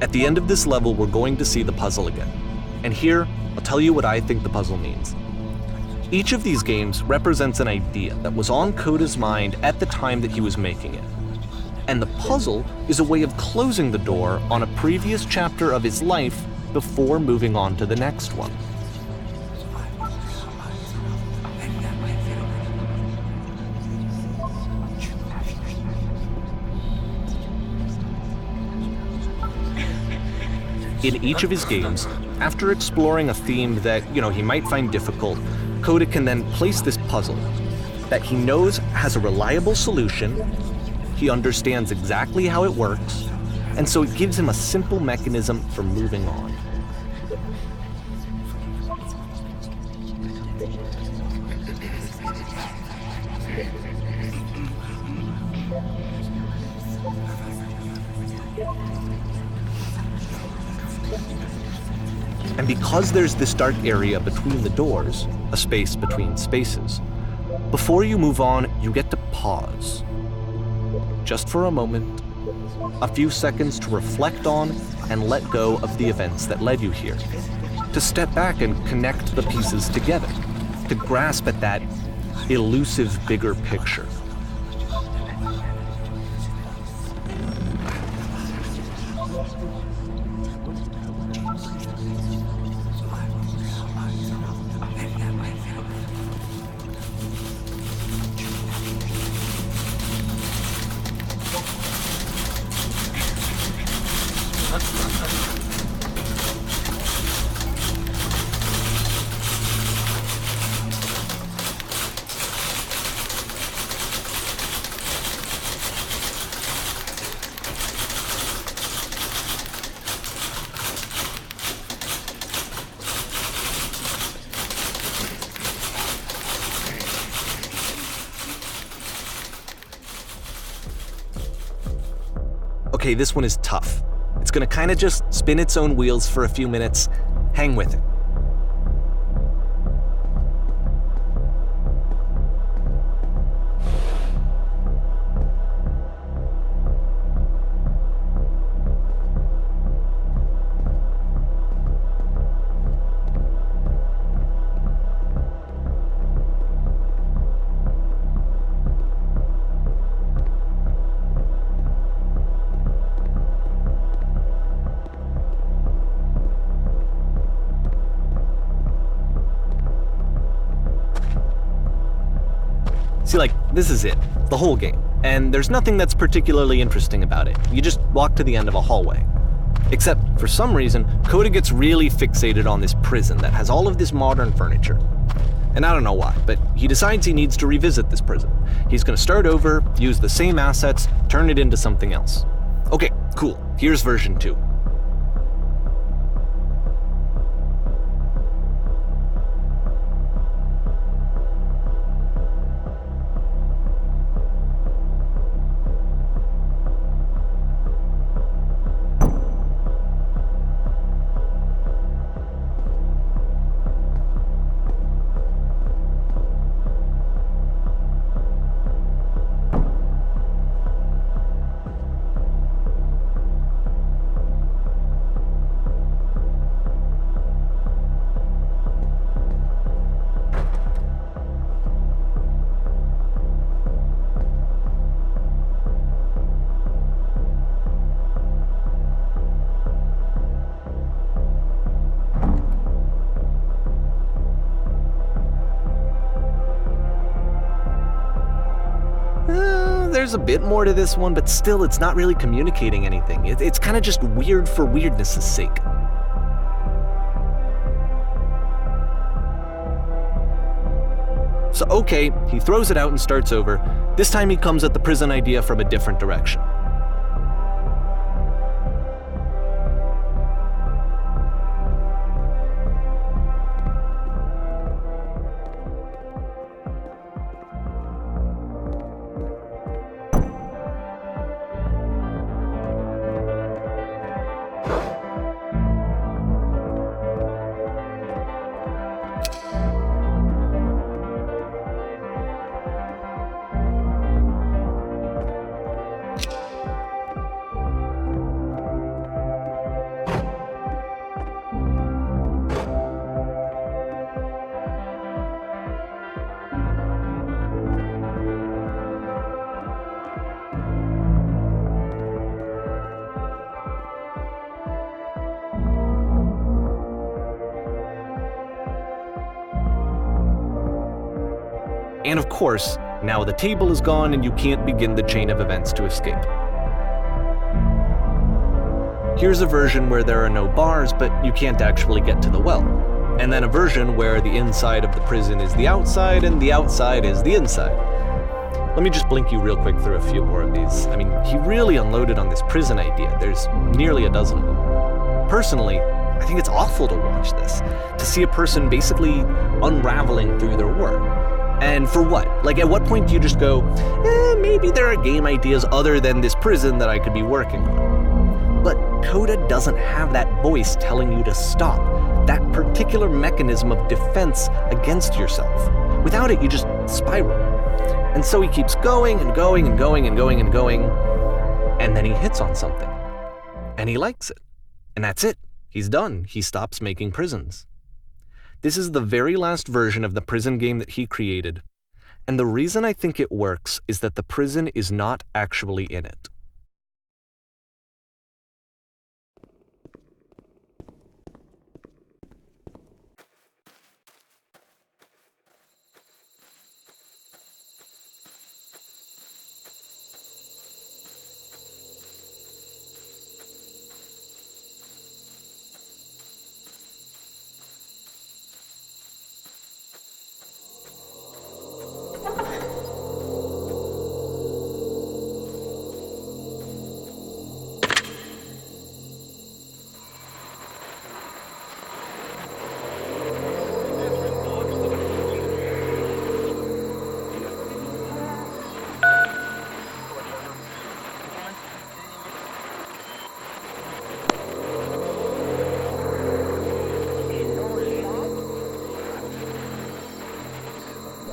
At the end of this level, we're going to see the puzzle again. And here, I'll tell you what I think the puzzle means. Each of these games represents an idea that was on Coda's mind at the time that he was making it. And the puzzle is a way of closing the door on a previous chapter of his life before moving on to the next one. In each of his games, after exploring a theme that, he might find difficult, Coda can then place this puzzle that he knows has a reliable solution, he understands exactly how it works, and so it gives him a simple mechanism for moving on. And because there's this dark area between the doors, a space between spaces, before you move on, you get to pause. Just for a moment, a few seconds to reflect on and let go of the events that led you here, to step back and connect the pieces together, to grasp at that elusive bigger picture. Okay, this one is tough. It's gonna kind of just spin its own wheels for a few minutes. Hang with it. See, this is it, the whole game, and there's nothing that's particularly interesting about it. You just walk to the end of a hallway. Except, for some reason, Coda gets really fixated on this prison that has all of this modern furniture. And I don't know why, but he decides he needs to revisit this prison. He's gonna start over, use the same assets, turn it into something else. Okay, cool, here's version 2. there's a bit more to this one, but still it's not really communicating anything. It's kind of just weird for weirdness' sake. So okay, he throws it out and starts over. This time he comes at the prison idea from a different direction. And of course, now the table is gone and you can't begin the chain of events to escape. Here's a version where there are no bars, but you can't actually get to the well. And then a version where the inside of the prison is the outside and the outside is the inside. Let me just blink you real quick through a few more of these. I mean, he really unloaded on this prison idea. There's nearly a dozen of them. Personally, I think it's awful to watch this, to see a person basically unraveling through their work. And for what? Like, at what point do you just go, maybe there are game ideas other than this prison that I could be working on? But Coda doesn't have that voice telling you to stop, that particular mechanism of defense against yourself. Without it, you just spiral. And so he keeps going and going and going and going and going, and then he hits on something. And he likes it. And that's it. He's done. He stops making prisons. This is the very last version of the prison game that he created, and the reason I think it works is that the prison is not actually in it.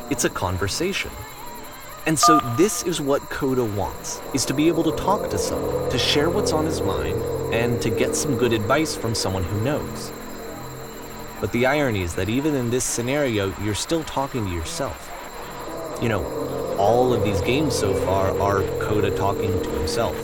It's a conversation. And so this is what Coda wants, is to be able to talk to someone, to share what's on his mind, and to get some good advice from someone who knows. But the irony is that even in this scenario, you're still talking to yourself. You know, all of these games so far are Coda talking to himself.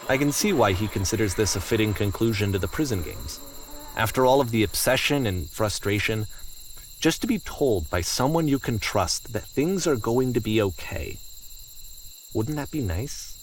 I can see why he considers this a fitting conclusion to the prison games. After all of the obsession and frustration, just to be told by someone you can trust that things are going to be okay. Wouldn't that be nice?